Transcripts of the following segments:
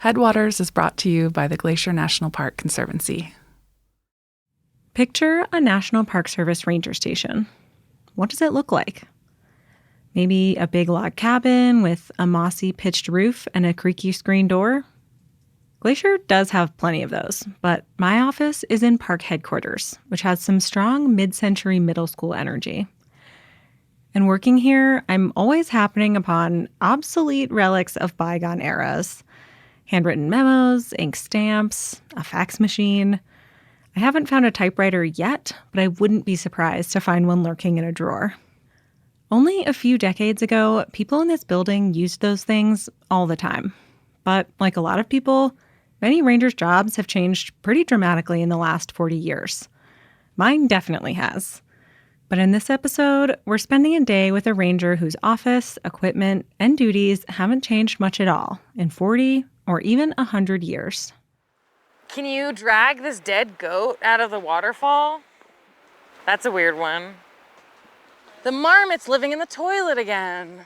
Headwaters is brought to you by the Glacier National Park Conservancy. Picture a National Park Service ranger station. What does it look like? Maybe a big log cabin with a mossy pitched roof and a creaky screen door? Glacier does have plenty of those, but my office is in park headquarters, which has some strong mid-century middle school energy. And working here, I'm always happening upon obsolete relics of bygone eras. Handwritten memos, ink stamps, a fax machine. I haven't found a typewriter yet, but I wouldn't be surprised to find one lurking in a drawer. Only a few decades ago, people in this building used those things all the time. But like a lot of people, many rangers' jobs have changed pretty dramatically in the last 40 years. Mine definitely has. But in this episode, we're spending a day with a ranger whose office, equipment, and duties haven't changed much at all in 40 or even 100 years. Can you drag this dead goat out of the waterfall? That's a weird one. The marmot's living in the toilet again.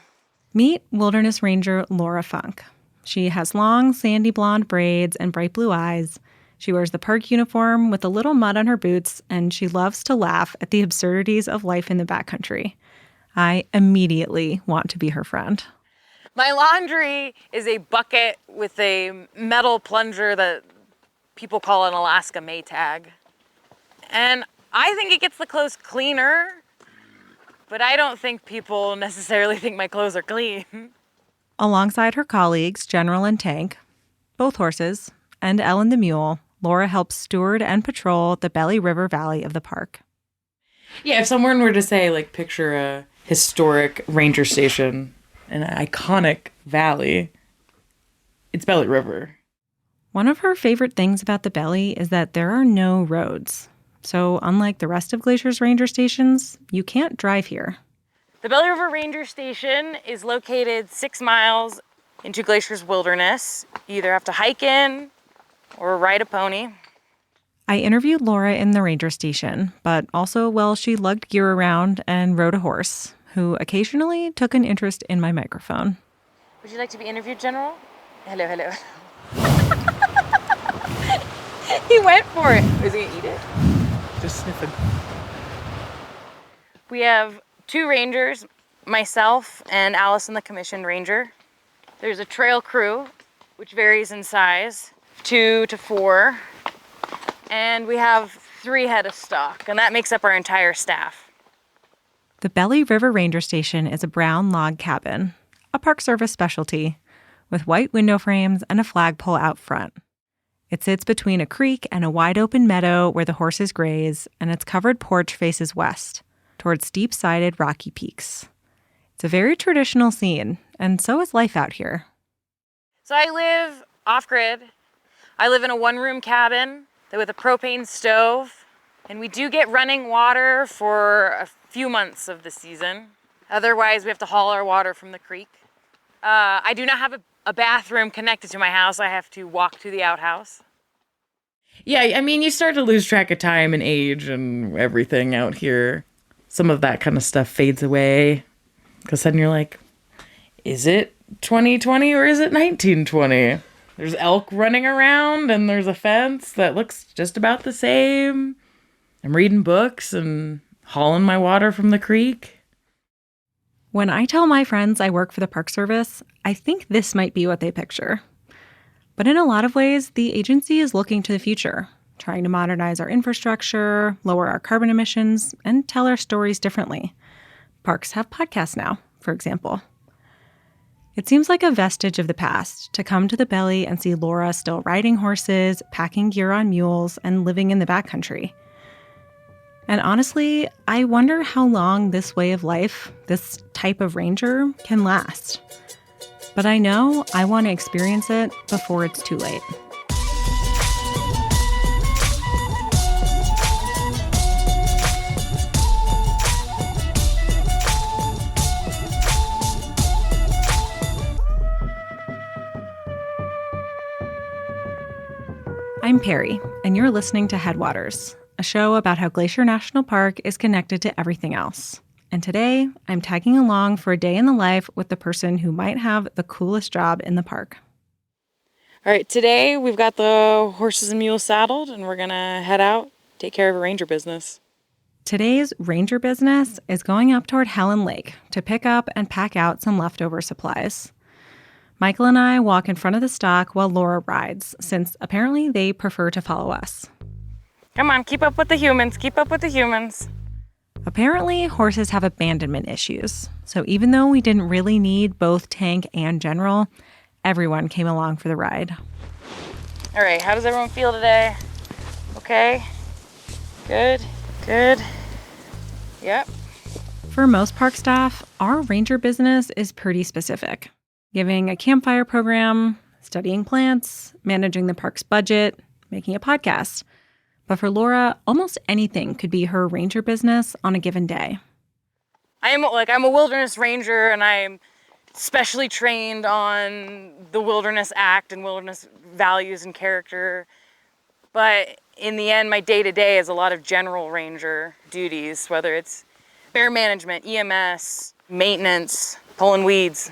Meet Wilderness Ranger Lora Funk. She has long, sandy blonde braids and bright blue eyes. She wears the park uniform with a little mud on her boots, and she loves to laugh at the absurdities of life in the backcountry. I immediately want to be her friend. My laundry is a bucket with a metal plunger that people call an Alaska Maytag. And I think it gets the clothes cleaner, but I don't think people necessarily think my clothes are clean. Alongside her colleagues, General and Tank, both horses, and Ellen the mule, Lora helps steward and patrol the Belly River Valley of the park. Yeah, if someone were to say, like, picture a historic ranger station, an iconic valley, it's Belly River. One of her favorite things about the Belly is that there are no roads. So unlike the rest of Glacier's ranger stations, you can't drive here. The Belly River Ranger Station is located 6 miles into Glacier's wilderness. You either have to hike in or ride a pony. I interviewed Lora in the ranger station, but also while she lugged gear around and rode a horse, who occasionally took an interest in my microphone. Would you like to be interviewed, General? Hello, hello. He went for it. Was he gonna eat it? Just sniffing. We have 2 rangers, myself and Allison, the commissioned ranger. There's a trail crew, which varies in size, 2 to 4. And we have 3 head of stock, and that makes up our entire staff. The Belly River Ranger Station is a brown log cabin, a Park Service specialty, with white window frames and a flagpole out front. It sits between a creek and a wide-open meadow where the horses graze, and its covered porch faces west, towards steep-sided rocky peaks. It's a very traditional scene, and so is life out here. So I live off-grid. I live in a 1-room cabin with a propane stove, and we do get running water for a few months of the season. Otherwise, we have to haul our water from the creek. I do not have a bathroom connected to my house. I have to walk to the outhouse. Yeah, I mean, you start to lose track of time and age and everything out here. Some of that kind of stuff fades away. Because then you're like, is it 2020 or is it 1920? There's elk running around and there's a fence that looks just about the same. I'm reading books and hauling my water from the creek. When I tell my friends I work for the Park Service, I think this might be what they picture. But in a lot of ways, the agency is looking to the future, trying to modernize our infrastructure, lower our carbon emissions, and tell our stories differently. Parks have podcasts now, for example. It seems like a vestige of the past to come to the Belly and see Lora still riding horses, packing gear on mules, and living in the backcountry. And honestly, I wonder how long this way of life, this type of ranger, can last. But I know I want to experience it before it's too late. I'm Peri, and you're listening to Headwaters, a show about how Glacier National Park is connected to everything else. And today, I'm tagging along for a day in the life with the person who might have the coolest job in the park. All right, today we've got the horses and mules saddled, and we're gonna head out, take care of a ranger business. Today's ranger business is going up toward Helen Lake to pick up and pack out some leftover supplies. Michael and I walk in front of the stock while Lora rides, since apparently they prefer to follow us. Come on, keep up with the humans, keep up with the humans. Apparently, horses have abandonment issues, so even though we didn't really need both tank and general, everyone came along for the ride. All right, how does everyone feel today? Okay? Good? Good? Yep. For most park staff, our ranger business is pretty specific. Giving a campfire program, studying plants, managing the park's budget, making a podcast. But for Lora, almost anything could be her ranger business on a given day. I'm a wilderness ranger, and I'm specially trained on the Wilderness Act and wilderness values and character. But in the end, my day-to-day is a lot of general ranger duties, whether it's bear management, EMS, maintenance, pulling weeds.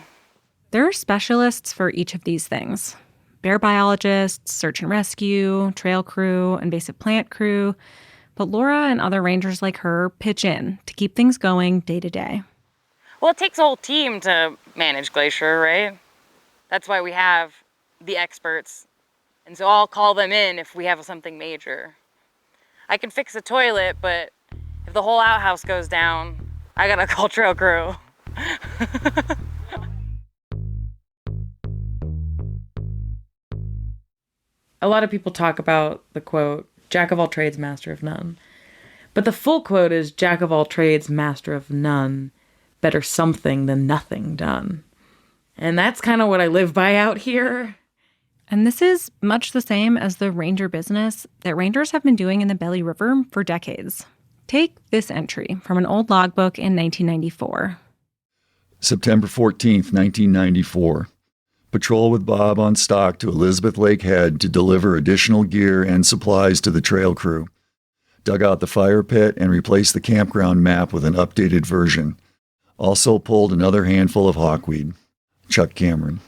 There are specialists for each of these things. Bear biologists, search and rescue, trail crew, invasive plant crew. But Lora and other rangers like her pitch in to keep things going day to day. Well, it takes a whole team to manage Glacier, right? That's why we have the experts. And so I'll call them in if we have something major. I can fix a toilet, but if the whole outhouse goes down, I gotta call trail crew. A lot of people talk about the quote, "Jack of all trades, master of none." But the full quote is, "Jack of all trades, master of none. Better something than nothing done." And that's kind of what I live by out here. And this is much the same as the ranger business that rangers have been doing in the Belly River for decades. Take this entry from an old logbook in 1994. September 14th, 1994. Patrol with Bob on stock to Elizabeth Lake Head to deliver additional gear and supplies to the trail crew. Dug out the fire pit and replaced the campground map with an updated version. Also pulled another handful of hawkweed. Chuck Cameron.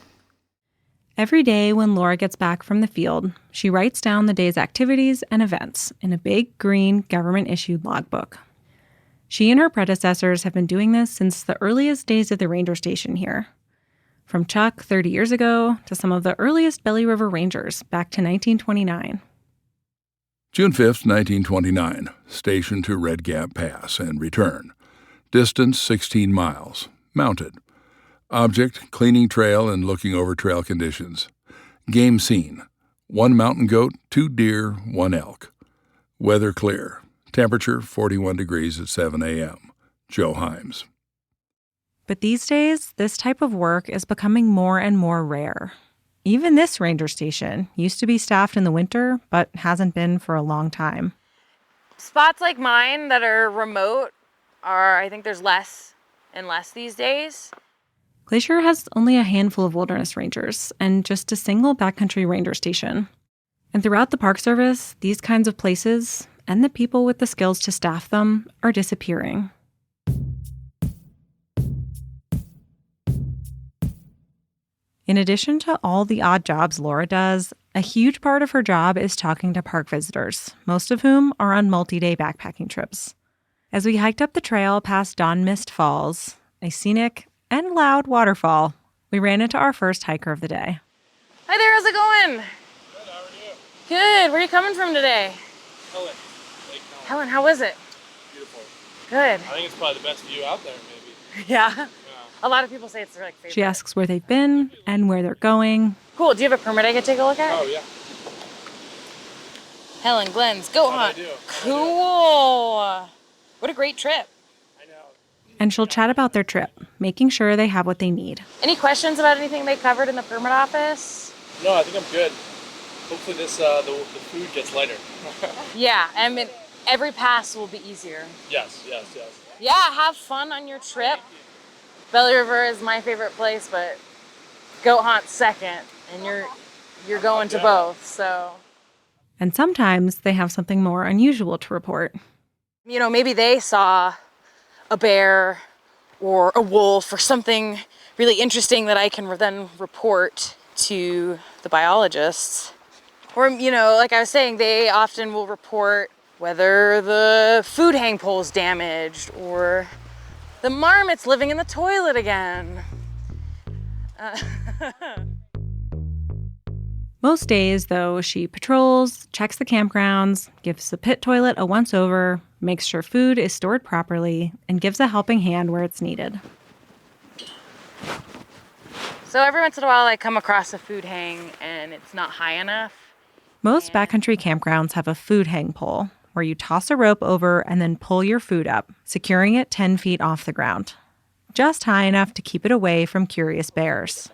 Every day when Lora gets back from the field, she writes down the day's activities and events in a big green government-issued logbook. She and her predecessors have been doing this since the earliest days of the ranger station here. From Chuck 30 years ago to some of the earliest Belly River Rangers back to 1929. June 5th, 1929. Station to Red Gap Pass and return. Distance 16 miles. Mounted. Object, cleaning trail and looking over trail conditions. Game scene. 1 mountain goat, 2 deer, 1 elk. Weather clear. Temperature 41 degrees at 7 a.m. Joe Himes. But these days, this type of work is becoming more and more rare. Even this ranger station used to be staffed in the winter, but hasn't been for a long time. Spots like mine that are remote I think there's less and less these days. Glacier has only a handful of wilderness rangers and just a single backcountry ranger station. And throughout the Park Service, these kinds of places and the people with the skills to staff them are disappearing. In addition to all the odd jobs Lora does, a huge part of her job is talking to park visitors, most of whom are on multi-day backpacking trips. As we hiked up the trail past Dawn Mist Falls, a scenic and loud waterfall, we ran into our first hiker of the day. Hi there, how's it going? Good, how are you? Good, where are you coming from today? Helen. Lake Helen, how was it? Beautiful. Good. I think it's probably the best view out there, maybe. Yeah. A lot of people say it's their favorite. She asks where they've been and where they're going. Cool, do you have a permit I could take a look at? Oh, yeah. Helen, Glenn's, go I hunt. do. Cool. What a great trip. I know. And she'll chat about their trip, making sure they have what they need. Any questions about anything they covered in the permit office? No, I think I'm good. Hopefully this the food gets lighter. Yeah, I mean, every pass will be easier. Yes. Yeah, have fun on your trip. Belly River is my favorite place, but goat hunt second, and you're going to both, so. And sometimes they have something more unusual to report. You know, maybe they saw a bear or a wolf or something really interesting that I can then report to the biologists. Or, like I was saying, they often will report whether the food hang pole's damaged or the marmot's living in the toilet again. Most days, though, she patrols, checks the campgrounds, gives the pit toilet a once-over, makes sure food is stored properly, and gives a helping hand where it's needed. So every once in a while I come across a food hang and it's not high enough. Most backcountry campgrounds have a food hang pole, where you toss a rope over and then pull your food up, securing it 10 feet off the ground. Just high enough to keep it away from curious bears.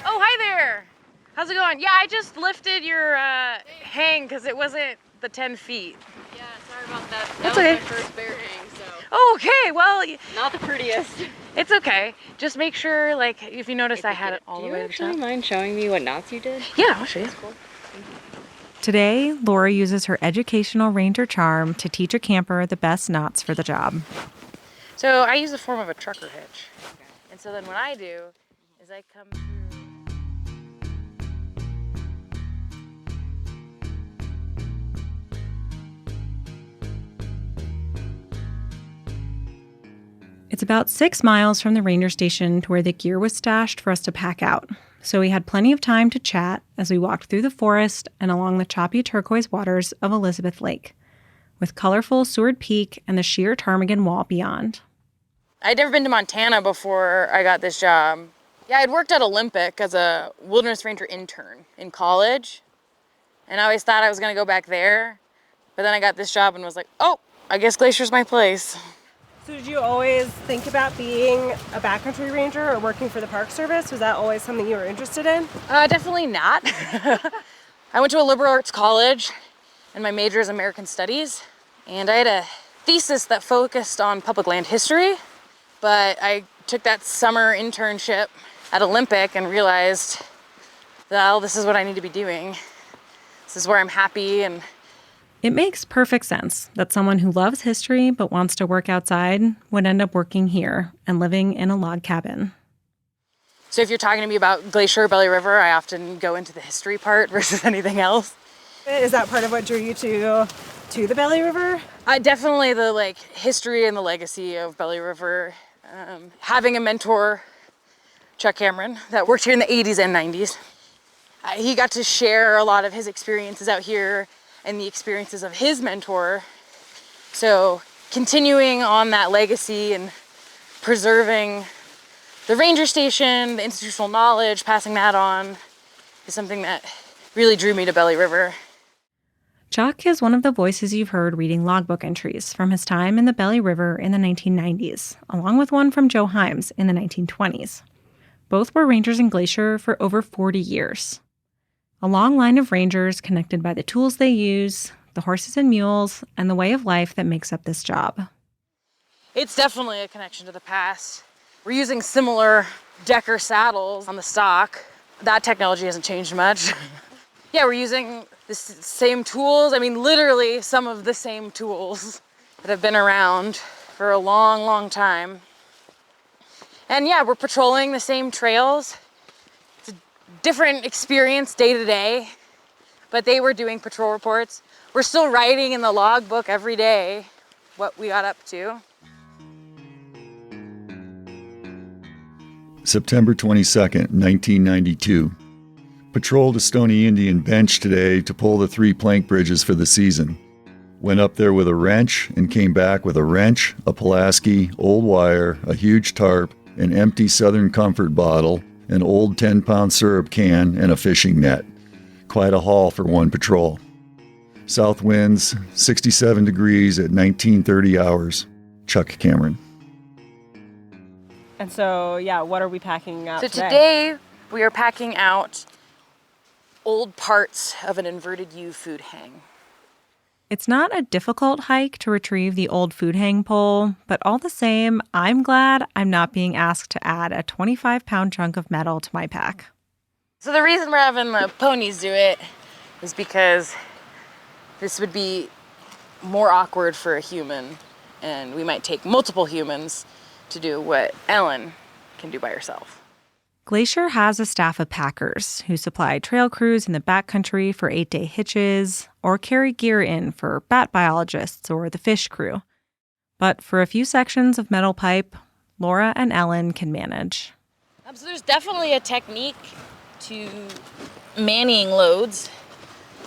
Oh, hi there. How's it going? Yeah, I just lifted your hang because it wasn't the 10 feet. Yeah, sorry about that. That's That was okay. my first bear hang, so Oh, okay, well, not the prettiest. it's okay. Just make sure, like, if you notice I had it all Do the you way to the actually top. mind showing me what knots you did? Yeah, I'll show you. Cool. Today, Lora uses her educational ranger charm to teach a camper the best knots for the job. So I use the form of a trucker hitch. And so then what I do is I come through. It's about 6 miles from the ranger station to where the gear was stashed for us to pack out. So we had plenty of time to chat as we walked through the forest and along the choppy turquoise waters of Elizabeth Lake, with colorful Seward Peak and the sheer ptarmigan wall beyond. I'd never been to Montana before I got this job. Yeah, I'd worked at Olympic as a Wilderness Ranger intern in college. And I always thought I was gonna go back there. But then I got this job and was like, oh, I guess Glacier's my place. So did you always think about being a backcountry ranger or working for the Park Service? Was that always something you were interested in? Definitely not. I went to a liberal arts college and my major is American Studies. And I had a thesis that focused on public land history. But I took that summer internship at Olympic and realized, well, this is what I need to be doing. This is where I'm happy. And It makes perfect sense that someone who loves history but wants to work outside would end up working here and living in a log cabin. so if you're talking to me about Glacier or Belly River, I often go into the history part versus anything else. Is that part of what drew you to the Belly River? Definitely the history and the legacy of Belly River. Having a mentor, Chuck Cameron, that worked here in the 80s and 90s. He got to share a lot of his experiences out here and the experiences of his mentor. So continuing on that legacy and preserving the ranger station, the institutional knowledge, passing that on is something that really drew me to Belly River. Chuck is one of the voices you've heard reading logbook entries from his time in the Belly River in the 1990s, along with one from Joe Himes in the 1920s. Both were rangers in Glacier for over 40 years. A long line of rangers connected by the tools they use, the horses and mules, and the way of life that makes up this job. It's definitely a connection to the past. We're using similar Decker saddles on the stock. That technology hasn't changed much. Yeah, we're using the same tools. I mean, literally some of the same tools that have been around for a long, long time. And yeah, we're patrolling the same trails. It's a different experience day to day, but they were doing patrol reports. We're still writing in the logbook every day what we got up to. September 22nd, 1992. Patrolled a Stony Indian bench today to pull the 3 plank bridges for the season. Went up there with a wrench and came back with a wrench, a Pulaski, old wire, a huge tarp, an empty Southern Comfort bottle, an old 10-pound syrup can, and a fishing net. Quite a haul for one patrol. South winds, 67 degrees at 1930 hours. Chuck Cameron. And so, yeah, what are we packing out So today? today we are packing out old parts of an inverted U food hang. It's not a difficult hike to retrieve the old food hang pole, but all the same, I'm glad I'm not being asked to add a 25-pound chunk of metal to my pack. So the reason we're having the ponies do it is because this would be more awkward for a human, and we might take multiple humans to do what Ellen can do by herself. Glacier has a staff of packers who supply trail crews in the backcountry for 8-day hitches or carry gear in for bat biologists or the fish crew. But for a few sections of metal pipe, Lora and Ellen can manage. So there's definitely a technique to manning loads,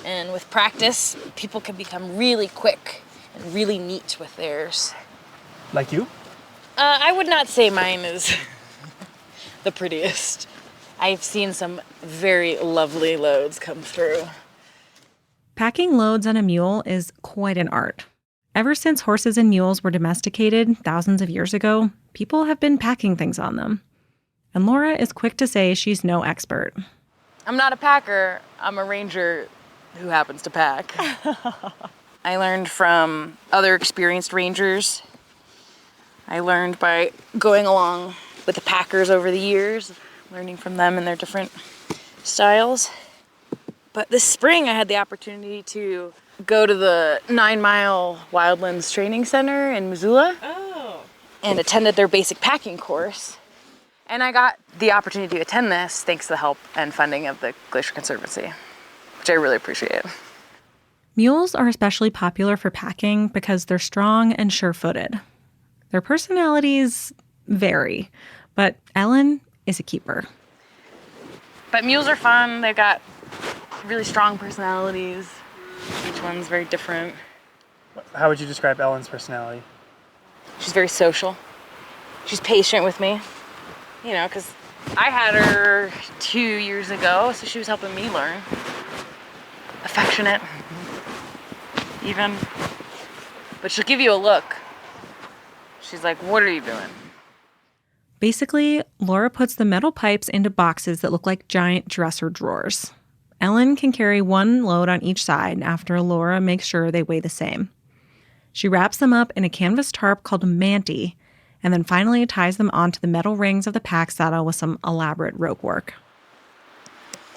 and with practice, people can become really quick and really neat with theirs. Like you? I would not say mine is the prettiest. I've seen some very lovely loads come through. Packing loads on a mule is quite an art. Ever since horses and mules were domesticated thousands of years ago, people have been packing things on them. And Lora is quick to say she's no expert. I'm not a packer. I'm a ranger who happens to pack. I learned from other experienced rangers. I learned by going along with the packers over the years, learning from them and their different styles. But this spring I had the opportunity to go to the 9-mile Wildlands Training Center in Missoula and attended their basic packing course. And I got the opportunity to attend this thanks to the help and funding of the Glacier Conservancy, which I really appreciate. Mules are especially popular for packing because they're strong and sure-footed. Their personalities vary, but Ellen is a keeper. But mules are fun. They've got really strong personalities. Each one's very different. How would you describe Ellen's personality? She's very social. She's patient with me, because I had her 2 years ago, so she was helping me learn. Affectionate, even. But she'll give you a look. She's like, "What are you doing?" Basically, Lora puts the metal pipes into boxes that look like giant dresser drawers. Ellen can carry one load on each side after Lora makes sure they weigh the same. She wraps them up in a canvas tarp called a manty, and then finally ties them onto the metal rings of the pack saddle with some elaborate rope work.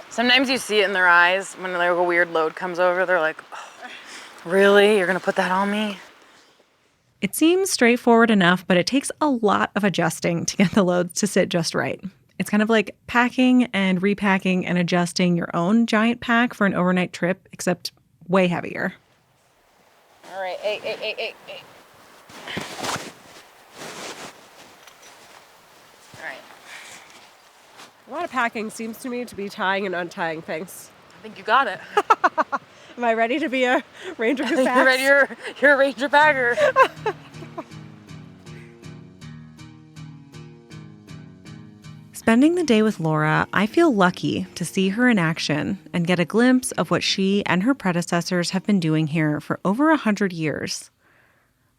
Sometimes you see it in their eyes when like a weird load comes over. They're like, "Oh, really? You're gonna put that on me?" It seems straightforward enough, but it takes a lot of adjusting to get the loads to sit just right. It's kind of like packing and repacking and adjusting your own giant pack for an overnight trip, except way heavier. All right, hey. All right. A lot of packing seems to me to be tying and untying things. I think you got it. Am I ready to be a ranger who packs? You're ready. You're a ranger packer. Spending the day with Lora, I feel lucky to see her in action and get a glimpse of what she and her predecessors have been doing here for over 100 years.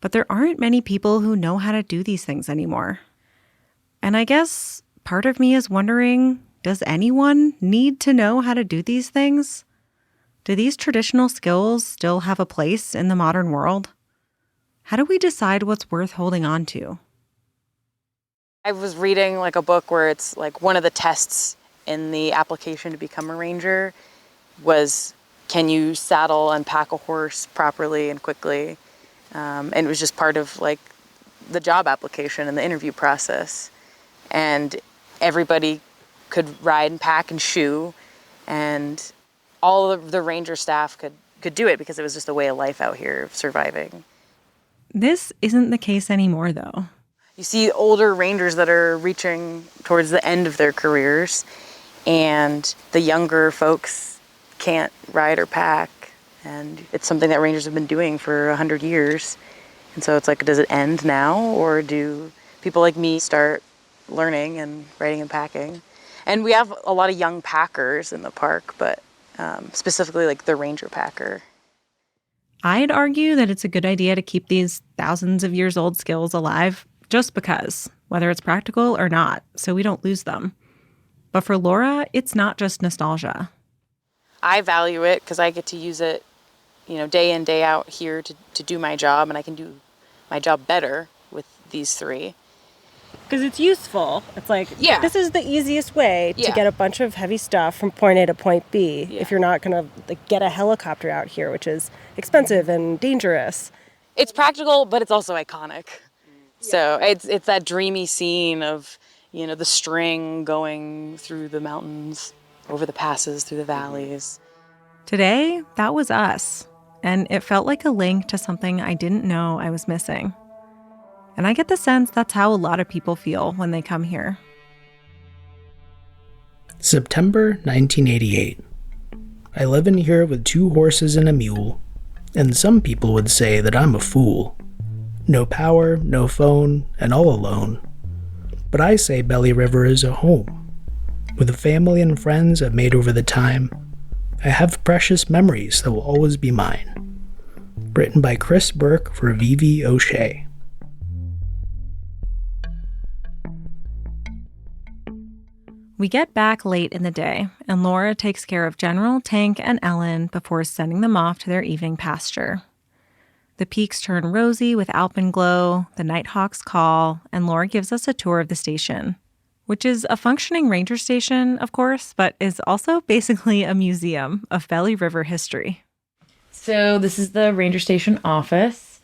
But there aren't many people who know how to do these things anymore. And I guess part of me is wondering, does anyone need to know how to do these things? Do these traditional skills still have a place in the modern world? How do we decide what's worth holding on to? I was reading like a book where it's like one of the tests in the application to become a ranger was, can you saddle and pack a horse properly and quickly? And it was just part of like the job application and the interview process. And everybody could ride and pack and shoe, and all of the ranger staff could do it because it was just a way of life out here of surviving. This isn't the case anymore, though. You see older rangers that are reaching towards the end of their careers, and the younger folks can't ride or pack. And it's something that rangers have been doing for 100 years. And so it's like, does it end now, or do people like me start learning and riding and packing? And we have a lot of young packers in the park, but specifically like the ranger packer. I'd argue that it's a good idea to keep these thousands of years old skills alive just because, whether it's practical or not, so we don't lose them. But for Lora, it's not just nostalgia. I value it because I get to use it, day in, day out here to do my job, and I can do my job better with these three. Because it's useful. It's like, this is the easiest way to get a bunch of heavy stuff from point A to point B if you're not going to get a helicopter out here, which is expensive and dangerous. It's practical, but it's also iconic. So it's that dreamy scene of, the string going through the mountains, over the passes, through the valleys. Today, that was us. And it felt like a link to something I didn't know I was missing. And I get the sense that's how a lot of people feel when they come here. September 1988. I live in here with 2 horses and a mule, and some people would say that I'm a fool. No power, no phone, and all alone. But I say Belly River is a home. With the family and friends I've made over the time, I have precious memories that will always be mine. Written by Chris Burke for V.V. O'Shea. We get back late in the day, and Lora takes care of General, Tank, and Ellen before sending them off to their evening pasture. The peaks turn rosy with alpenglow, the nighthawks call, and Lora gives us a tour of the station, which is a functioning ranger station, of course, but is also basically a museum of Belly River history. So this is the ranger station office.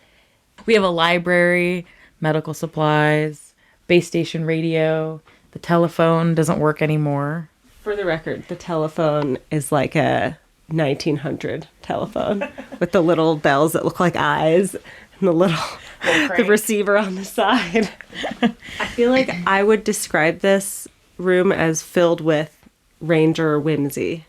We have a library, medical supplies, base station radio. The telephone doesn't work anymore. For the record, the telephone is like a 1900 telephone with the little bells that look like eyes and the receiver on the side. I feel like I would describe this room as filled with ranger whimsy.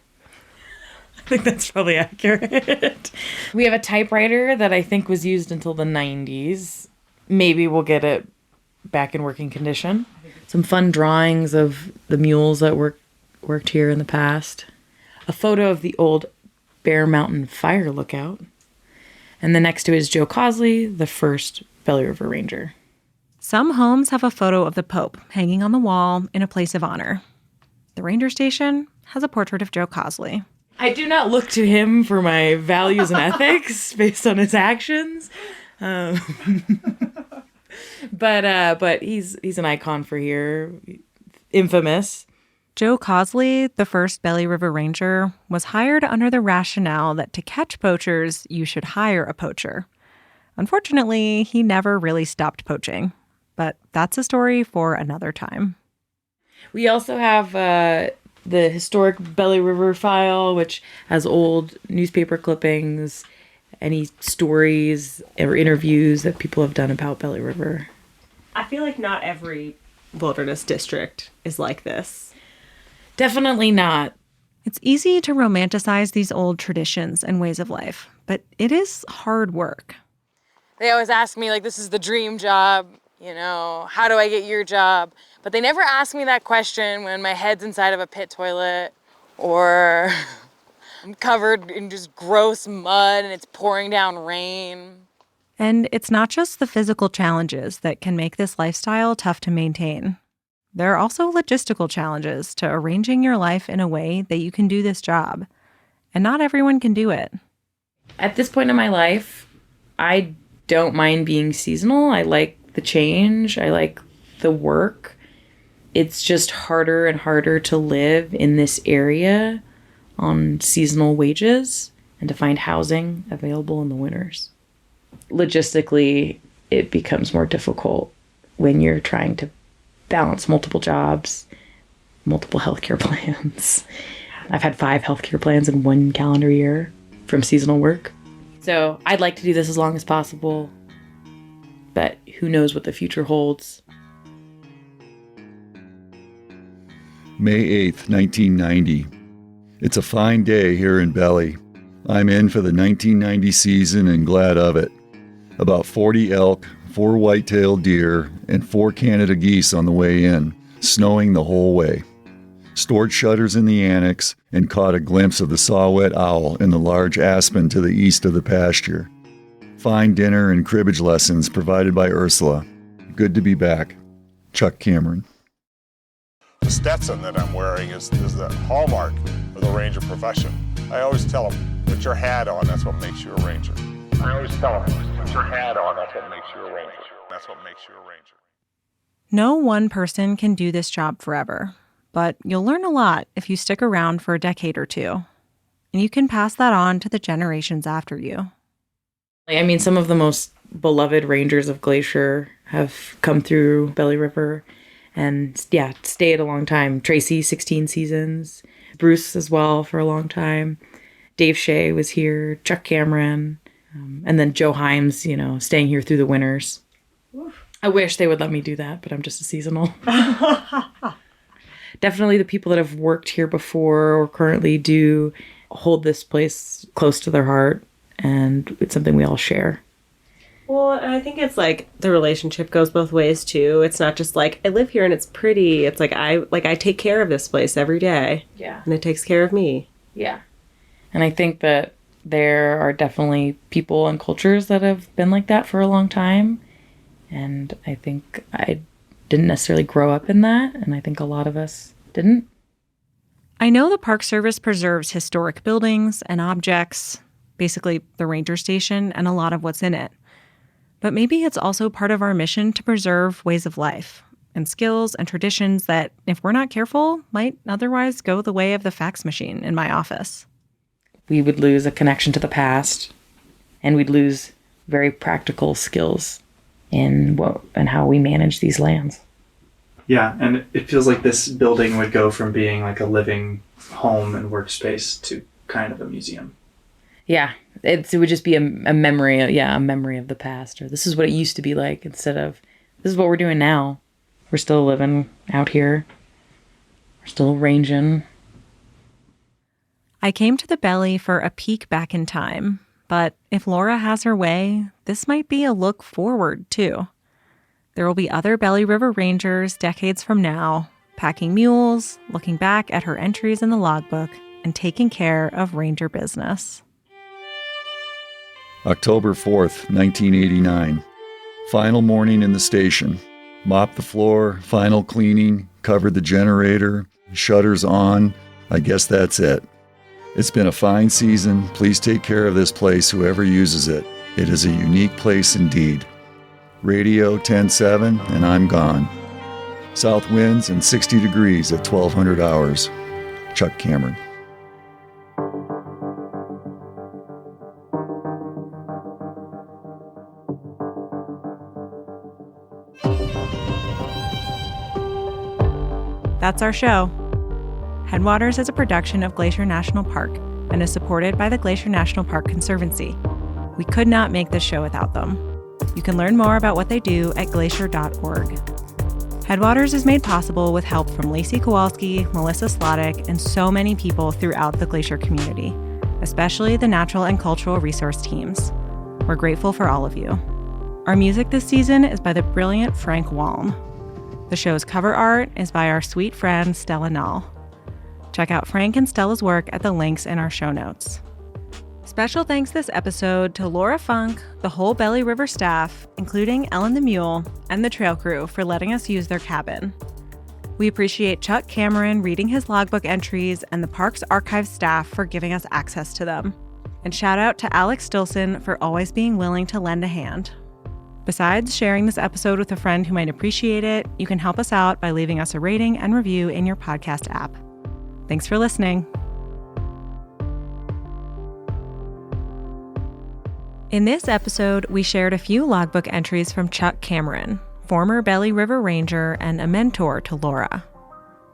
I think that's probably accurate. We have a typewriter that I think was used until the 90s. Maybe we'll get it back in working condition. Some fun drawings of the mules that worked here in the past. A photo of the old Bear Mountain Fire Lookout. And then next to it is Joe Cosley, the first Belly River Ranger. Some homes have a photo of the Pope hanging on the wall in a place of honor. The ranger station has a portrait of Joe Cosley. I do not look to him for my values and ethics based on his actions. But he's an icon for here. Infamous. Joe Cosley, the first Belly River Ranger, was hired under the rationale that to catch poachers, you should hire a poacher. Unfortunately, he never really stopped poaching. But that's a story for another time. We also have the historic Belly River file, which has old newspaper clippings, any stories or interviews that people have done about Belly River. I feel like not every wilderness district is like this. Definitely not. It's easy to romanticize these old traditions and ways of life, but it is hard work. They always ask me, this is the dream job, how do I get your job? But they never ask me that question when my head's inside of a pit toilet or I'm covered in just gross mud and it's pouring down rain. And it's not just the physical challenges that can make this lifestyle tough to maintain. There are also logistical challenges to arranging your life in a way that you can do this job. And not everyone can do it. At this point in my life, I don't mind being seasonal. I like the change. I like the work. It's just harder and harder to live in this area on seasonal wages and to find housing available in the winters. Logistically, it becomes more difficult when you're trying to balance multiple jobs, multiple healthcare plans. I've had 5 healthcare plans in 1 calendar year from seasonal work. So I'd like to do this as long as possible, but who knows what the future holds. May 8th, 1990. It's a fine day here in Belly. I'm in for the 1990 season and glad of it. About 40 elk, 4 white-tailed deer, and 4 Canada geese on the way in, snowing the whole way. Stored shutters in the annex and caught a glimpse of the saw-whet owl in the large aspen to the east of the pasture. Fine dinner and cribbage lessons provided by Ursula. Good to be back. Chuck Cameron. The Stetson that I'm wearing is the hallmark of the ranger profession. I always tell them, put your hat on, that's what makes you a ranger. I always tell them, put your hat on, that's what makes you a ranger. That's what makes you a ranger. No one person can do this job forever, but you'll learn a lot if you stick around for a decade or two. And you can pass that on to the generations after you. I mean, some of the most beloved rangers of Glacier have come through Belly River, And yeah, stayed a long time. Tracy, 16 seasons. Bruce as well for a long time. Dave Shea was here. Chuck Cameron. And then Joe Himes, staying here through the winters. I wish they would let me do that, but I'm just a seasonal. Definitely the people that have worked here before or currently do hold this place close to their heart. And it's something we all share. Well, I think it's like the relationship goes both ways too. It's not just like I live here and it's pretty. It's like I take care of this place every day. Yeah. And it takes care of me. Yeah. And I think that there are definitely people and cultures that have been like that for a long time. And I think I didn't necessarily grow up in that. And I think a lot of us didn't. I know the Park Service preserves historic buildings and objects, basically the ranger station and a lot of what's in it. But maybe it's also part of our mission to preserve ways of life and skills and traditions that, if we're not careful, might otherwise go the way of the fax machine in my office. We would lose a connection to the past, and we'd lose very practical skills in how we manage these lands. Yeah, and it feels like this building would go from being like a living home and workspace to kind of a museum. Yeah, it would just be a memory, a memory of the past, or this is what it used to be like, instead of this is what we're doing now. We're still living out here. We're still ranging. I came to the Belly for a peek back in time, but if Lora has her way, this might be a look forward, too. There will be other Belly River Rangers decades from now, packing mules, looking back at her entries in the logbook, and taking care of ranger business. October 4th, 1989. Final morning in the station. Mopped the floor, final cleaning, covered the generator, shutters on. I guess that's it. It's been a fine season. Please take care of this place, whoever uses it. It is a unique place indeed. Radio 10-7, and I'm gone. South winds and 60 degrees at 1200 hours. Chuck Cameron. That's our show. Headwaters is a production of Glacier National Park and is supported by the Glacier National Park Conservancy. We could not make this show without them. You can learn more about what they do at glacier.org. Headwaters is made possible with help from Lacy, Kowalski, Melissa Slottick, and so many people throughout the Glacier community, especially the natural and cultural resource teams. We're grateful for all of you. Our music this season is by the brilliant Frank Walm. The show's cover art is by our sweet friend Stella Nall. Check out Frank and Stella's work at the links in our show notes. Special thanks this episode to Lora Funk, the whole Belly River staff, including Ellen the Mule, and the trail crew for letting us use their cabin. We appreciate Chuck Cameron reading his logbook entries and the park's archive staff for giving us access to them. And shout out to Alex Stilson for always being willing to lend a hand. Besides sharing this episode with a friend who might appreciate it, you can help us out by leaving us a rating and review in your podcast app. Thanks for listening. In this episode, we shared a few logbook entries from Chuck Cameron, former Belly River Ranger and a mentor to Lora.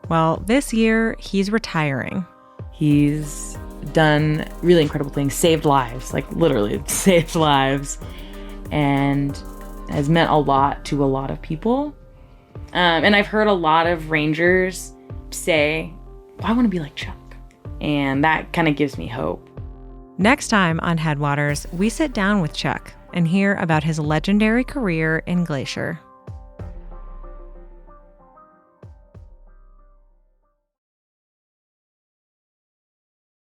Well, this year, he's retiring. He's done really incredible things, saved lives, like literally saved lives, and has meant a lot to a lot of people. And I've heard a lot of rangers say, I want to be like Chuck. And that kind of gives me hope. Next time on Headwaters, we sit down with Chuck and hear about his legendary career in Glacier.